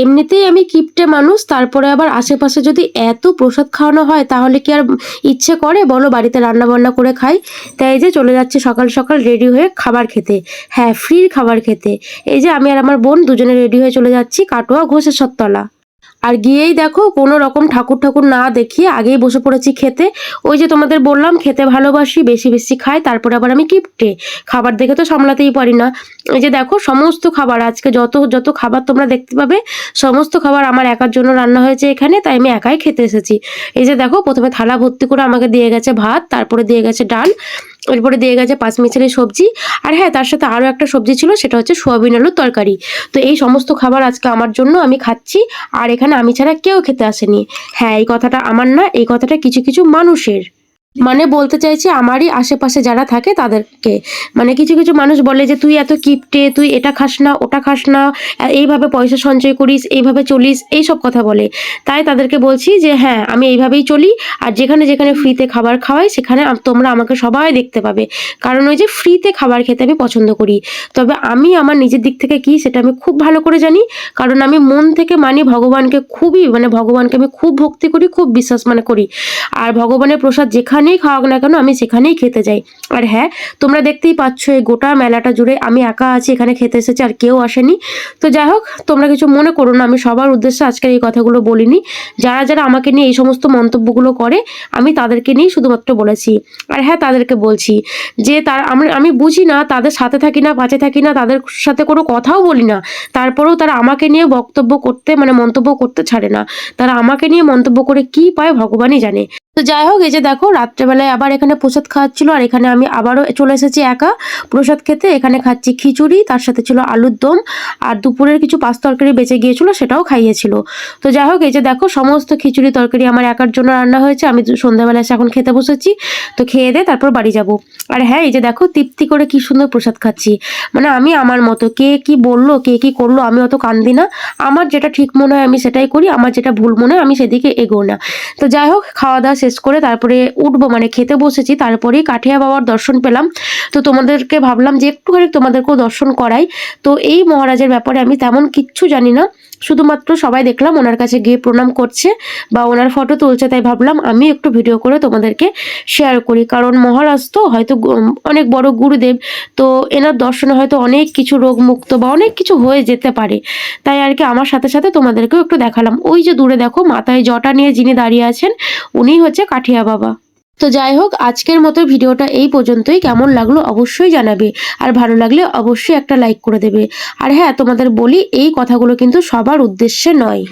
এমনিতেই আমি কিপটে মানুষ, তারপরে আবার আশেপাশে যদি এত প্রসাদ খাওয়ানো হয় তাহলে কি আর ইচ্ছে করে বলো বাড়িতে রান্না বান্না করে খাই। তাই এই যে চলে যাচ্ছি সকাল সকাল রেডি হয়ে খাবার খেতে। হ্যাঁ, ফ্রির খাবার খেতে। এই যে আমি আর আমার বোন দুজনে রেডি হয়ে চলে যাচ্ছি কাটোয়া ঘোষেশ্বর তলা। আর গিয়েই দেখো কোনো রকম ঠাকুর ঠাকুর না দেখিয়ে আগেই বসে পড়েছি খেতে। ওই যে তোমাদের বললাম খেতে ভালোবাসি, বেশি বেশি খাই, তারপরে আবার আমি কিপটে, খাবার দেখে তো সামলাতেই পারি না। এই যে দেখো সমস্ত খাবার আজকে যত যত খাবার তোমরা দেখতে পাবে সমস্ত খাবার আমার একার জন্য রান্না হয়েছে এখানে, তাই আমি একাই খেতে এসেছি। এই যে দেখো প্রথমে থালা ভর্তি করে আমাকে দিয়ে গেছে ভাত, তারপরে দিয়ে গেছে ডাল, এরপরে দিয়ে গেছে পাঁচমিশালি সবজি, আর হ্যাঁ তার সাথে আরও একটা সবজি ছিল, সেটা হচ্ছে সোয়াবিন আলুর তরকারি। তো এই সমস্ত খাবার আজকে আমার জন্য আমি খাচ্ছি, আর এখানে আমি ছাড়া কেউ খেতে আসেনি। হ্যাঁ, এই কথাটা আমার না, এই কথাটা কিছু কিছু মানুষের, মানে বলতে চাইছি আমারই আশেপাশে যারা থাকে তাদেরকে। মানে কিছু কিছু মানুষ বলে যে তুই এত কিপটে, তুই এটা খাস না ওটা খাস না, এইভাবে পয়সা সঞ্চয় করিস, এইভাবে চলিস, এইসব কথা বলে। তাই তাদেরকে বলছি যে হ্যাঁ আমি এইভাবেই চলি, আর যেখানে যেখানে ফ্রিতে খাবার খাওয়াই সেখানে তোমরা আমাকে সবাই দেখতে পাবে। কারণ ওই যে ফ্রিতে খাবার খেতে আমি পছন্দ করি। তবে আমি আমার নিজের দিক থেকে কি সেটা আমি খুব ভালো করে জানি, কারণ আমি মন থেকে মানি ভগবানকে, খুবই মানে ভগবানকে আমি খুব ভক্তি করি, খুব বিশ্বাস করি। আর ভগবানের প্রসাদ যেখানেই খাওয়াক না কেন আমি সেখানেই খেতে যাই। আর হ্যাঁ, তোমরা দেখতেই পাচ্ছ এই গোটা মেলাটা জুড়ে আমি একা আছি, এখানে খেতে এসেছি, আর কেউ আসেনি। তো যাই হোক, তোমরা কিছু মনে করো না, আমি সবার উদ্দেশ্যে আজকের এই কথাগুলো বলিনি। যারা যারা আমাকে নিয়ে এই সমস্ত মন্তব্যগুলো করে আমি তাদেরকে নিয়েই শুধুমাত্র বলেছি। আর হ্যাঁ, তাদেরকে বলছি যে আমি বুঝি না, তাদের সাথে থাকি না, পাশে থাকি না, তাদের সাথে কোনো কথাও বলি না, তারপরেও তারা আমাকে নিয়ে বক্তব্য করতে মানে মন্তব্য করতে ছাড়ে না। তারা আমাকে নিয়ে মন্তব্য করে কি পায় ভগবানই জানে। তো যাই হোক, এই যে দেখো রাত্রেবেলায় আবার এখানে প্রসাদ খাওয়াচ্ছিল, আর এখানে আমি আবারও চলে এসেছি একা প্রসাদ খেতে। এখানে খাচ্ছি খিচুড়ি, তার সাথে ছিল আলুর দম, আর দুপুরের কিছু পাঁচ তরকারি বেঁচে গিয়েছিল সেটাও খাইয়েছিল। তো যাই হোক, এই যে দেখো সমস্ত খিচুড়ি তরকারি আমার একার জন্য রান্না হয়েছে। আমি সন্ধ্যাবেলায় এখন খেতে বসেছি, তো খেয়ে দিয়ে তারপর বাড়ি যাব। আর হ্যাঁ, এই যে দেখো তৃপ্তি করে কি সুন্দর প্রসাদ খাচ্ছি। মানে আমি আমার মতো, কে কি বললো কে কি করলো আমি অত কান্দি না। আমার যেটা ঠিক মনে হয় আমি সেটাই করি, আমার যেটা ভুল মনে হয় আমি সেদিকে এগোই না। তো যাই হোক, খাওয়া দাওয়া শেষ করে তারপরে উঠবো, মানে খেতে বসেছি, তারপরেই কাঠিয়া বাবার দর্শন পেলাম। তো তোমাদেরকে ভাবলাম যে একটুখানি তোমাদেরকেও দর্শন করাই। তো এই মহারাজের ব্যাপারে আমি তেমন কিচ্ছু জানি না, শুধুমাত্র সবাই দেখলাম ওনার কাছে গিয়ে প্রণাম করছে বা ওনার ফটো তুলছে, তাই ভাবলাম আমি একটু ভিডিও করে তোমাদেরকে শেয়ার করি। কারণ মহারাজ তো হয়তো অনেক বড় গুরুদেব, তো এনার দর্শনে হয়তো অনেক কিছু রোগ মুক্ত বা অনেক কিছু হয়ে যেতে পারে। তাই আর কি আমার সাথে সাথে তোমাদেরকেও একটু দেখালাম। ওই যে দূরে দেখো মাথায় জটা নিয়ে যিনি দাঁড়িয়ে আছেন উনি হচ্ছে কাঠিয়া বাবা। তো যাই হোক, আজকের মতো ভিডিওটা এই পর্যন্তই। কেমন লাগলো অবশ্যই জানাবে, আর ভালো লাগলে অবশ্যই একটা লাইক করে দেবে। আর হ্যাঁ, তোমাদের বলি এই কথাগুলো কিন্তু সবার উদ্দেশ্যে নয়।